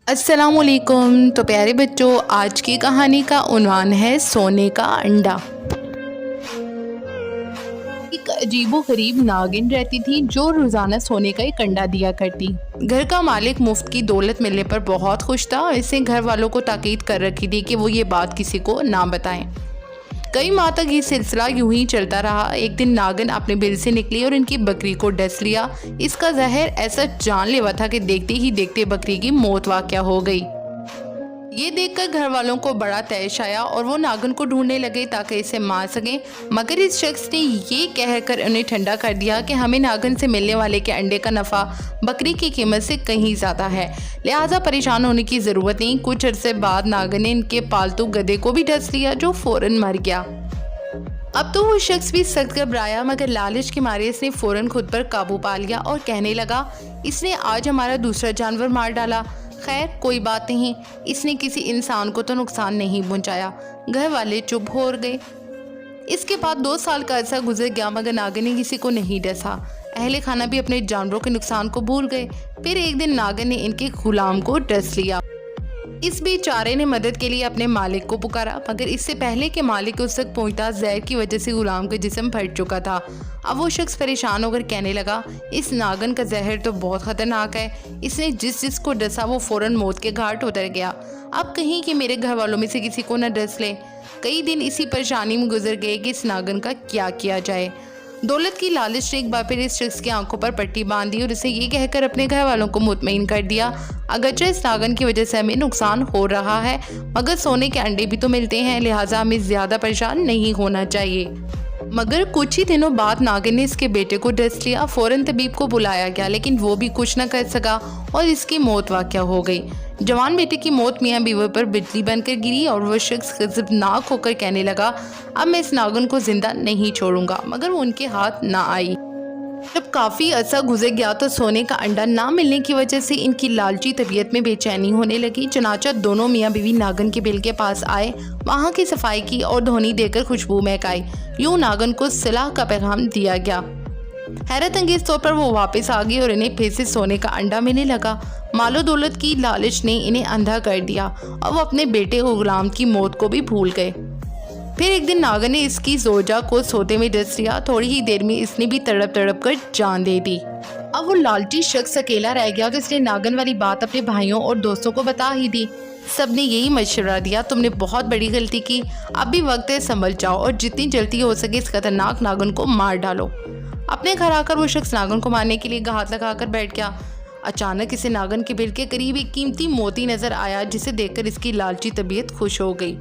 अस्सलामुअलैकुम। तो प्यारे बच्चों, आज की कहानी का उन्वान है सोने का अंडा। एक अजीबो-गरीब नागिन रहती थी जो रोजाना सोने का एक अंडा दिया करती। घर का मालिक मुफ्त की दौलत मिलने पर बहुत खुश था और इसने घर वालों को ताकीद कर रखी थी कि वो ये बात किसी को ना बताएं। कई माह तक ये सिलसिला यूं ही चलता रहा। एक दिन नागिन अपने बिल से निकली और इनकी बकरी को डस लिया। इसका जहर ऐसा जानलेवा था कि देखते ही देखते बकरी की मौत वाक़या हो गई। ये देखकर घर वालों को बड़ा तैश आया और वो नागिन को ढूंढने लगे ताकि इसे मार सकें, मगर इस शख्स ने ये कहकर उन्हें ठंडा कर दिया कि हमें नागिन से मिलने वाले के अंडे का नफ़ा बकरी की कीमत से कहीं ज़्यादा है, लिहाजा परेशान होने की ज़रूरत नहीं। कुछ अरसे बाद नागिन ने इनके पालतू गधे को भी डस लिया जो फ़ौरन मर गया। अब तो वो शख्स भी सख्त घबराया, मगर लालच के मारे इसने फ़ौरन खुद पर काबू पा लिया और कहने लगा, इसने आज हमारा दूसरा जानवर मार डाला। खैर कोई बात नहीं, इसने किसी इंसान को तो नुकसान नहीं पहुंचाया। घर वाले चुप हो गए। इसके बाद 2 साल का अर्सा गुजर गया, मगर नागिन ने किसी को नहीं डसा। अहले खाना भी अपने जानवरों के नुकसान को भूल गए। फिर एक दिन नागिन ने इनके गुलाम को डस लिया। इस बेचारे ने मदद के लिए अपने मालिक को पुकारा, मगर इससे पहले कि मालिक उस तक पहुंचता, जहर की वजह से गुलाम का जिस्म फट चुका था। अब वो शख्स परेशान होकर कहने लगा, इस नागिन का जहर तो बहुत खतरनाक है। इसने जिस को डसा वो फौरन मौत के घाट उतर गया। अब कहीं कि मेरे घर वालों में से किसी को न डस ले। कई दिन इसी परेशानी में गुजर गए कि इस नागिन का क्या किया जाए। दौलत की लालच ने एक बार फिर इस शख्स की आंखों पर पट्टी बांध दी और इसे ये कहकर अपने घर वालों को मुतमईन कर दिया, अगरचे इस नागिन की वजह से हमें नुकसान हो रहा है, मगर सोने के अंडे भी तो मिलते हैं, लिहाजा हमें ज़्यादा परेशान नहीं होना चाहिए। मगर कुछ ही दिनों बाद नागिन ने इसके बेटे को डस लिया। फ़ौरन तबीब को बुलाया गया, लेकिन वो भी कुछ न कर सका और इसकी मौत वाक़या हो गई। जवान बेटे की मौत मियाँ बीवी पर बिजली बनकर गिरी और वह शख्स गज़बनाक होकर कहने लगा, अब मैं इस नागिन को जिंदा नहीं छोड़ूंगा, मगर वो उनके हाथ ना आई। जब काफ़ी अर्सा गुजर गया तो सोने का अंडा ना मिलने की वजह से इनकी लालची तबीयत में बेचैनी होने लगी। चुनाचा दोनों मियाँ बीवी नागिन के बिल के पास आए, वहाँ की सफाई की और धोनी देकर खुशबू महकाई। यूँ नागिन को सलाह का पैगाम दिया गया। हैरत अंगेज तौर पर वो वापस आ गई और इन्हें फिर से सोने का अंडा मिलने लगा। मालो दौलत की लालच ने इन्हें अंधा कर दिया और वो अपने बेटे और गुलाम की मौत को भी भूल गए। फिर एक दिन नागिन ने इसकी जोजा को सोते में डस लिया। थोड़ी ही देर में इसने भी तड़प तड़प कर जान दे दी। अब वो लालची शख्स अकेला रह गया तो इसने नागिन वाली बात अपने भाइयों और दोस्तों को बता ही दी। सब ने यही मशवरा दिया, तुमने बहुत बड़ी गलती की, अब भी वक्त है, संभल जाओ और जितनी जल्दी हो सके इस खतरनाक नागिन को मार डालो। अपने घर आकर वो शख्स नागिन को मारने के लिए हाथ लगाकर बैठ गया। अचानक इसे नागिन के बिल के करीब एक कीमती मोती नजर आया, जिसे देखकर इसकी लालची तबीयत खुश हो गई।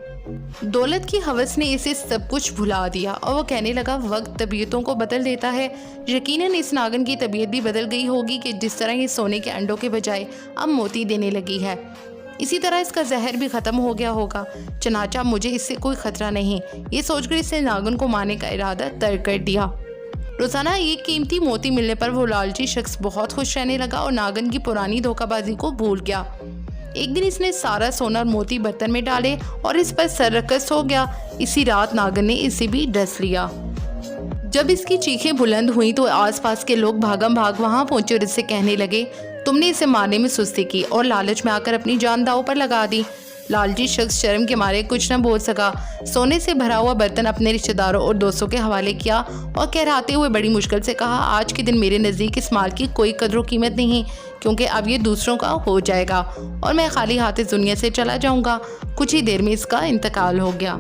दौलत की हवस ने इसे सब कुछ भुला दिया और वो कहने लगा, वक्त तबीयतों को बदल देता है। यकीनन इस नागिन की तबीयत भी बदल गई होगी कि जिस तरह ये सोने के अंडों के बजाय अब मोती देने लगी है, इसी तरह इसका जहर भी ख़त्म हो गया होगा। चनाचा मुझे इससे कोई खतरा नहीं, ये सोचकर इसने नागिन को मारने का इरादा तर्क कर दिया। रोज़ाना ये कीमती मोती मिलने पर वो लालची शख्स बहुत खुश रहने लगा और नागिन की पुरानी धोखाबाजी को भूल गया। एक दिन इसने सारा सोना और मोती बर्तन में डाले और इस पर सर रखकर सो गया। इसी रात नागिन ने इसे भी डस लिया। जब इसकी चीखें बुलंद हुई तो आसपास के लोग भागम भाग वहां पहुंचे और इससे कहने लगे, तुमने इसे मारने में सुस्ती की और लालच में आकर अपनी जान दांव पर लगा दी। लालची शख्स शर्म के मारे कुछ न बोल सका। सोने से भरा हुआ बर्तन अपने रिश्तेदारों और दोस्तों के हवाले किया और कहराते हुए बड़ी मुश्किल से कहा, आज के दिन मेरे नज़दीक इस माल की कोई कदर कीमत नहीं, क्योंकि अब ये दूसरों का हो जाएगा और मैं खाली हाथ इस दुनिया से चला जाऊंगा। कुछ ही देर में इसका इंतकाल हो गया।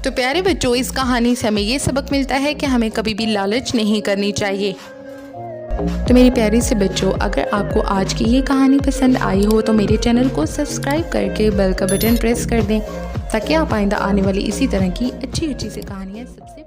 तो प्यारे बच्चों, इस कहानी से हमें ये सबक मिलता है कि हमें कभी भी लालच नहीं करनी चाहिए। तो मेरे प्यारे से बच्चों, अगर आपको आज की ये कहानी पसंद आई हो तो मेरे चैनल को सब्सक्राइब करके बेल का बटन प्रेस कर दें, ताकि आप आइंदा आने वाली इसी तरह की अच्छी सी कहानियाँ सबसे